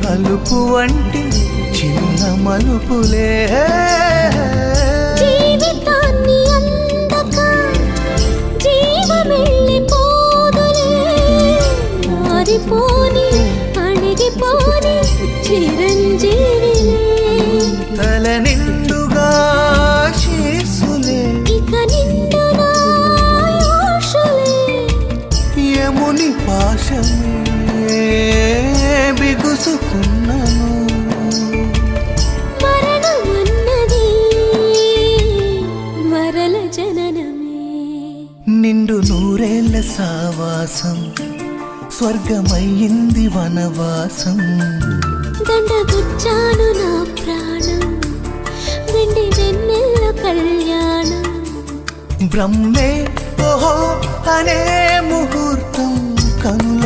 మలుపు వంటి చిన్న మలుపులే జీవితాన్ని అందక జీవమెళ్ళిపోదులే మారిపోని అణిగిపోని చిరంజీవిలే తల నిండుగా శీర్సులే ఇక నిండునా ఆశలే యముని పాశమే బిగుసుకున్నను మరణమన్నది మరల జననమే నిండు నూరేళ్ల సావాసం స్వర్గమయ్యింది వనవాసం దండగుచ్చాను నా ప్రాణం వెండి వెన్నెల కళ్యాణం బ్రహ్మే ఓహో అనే ముహూర్తం కనుల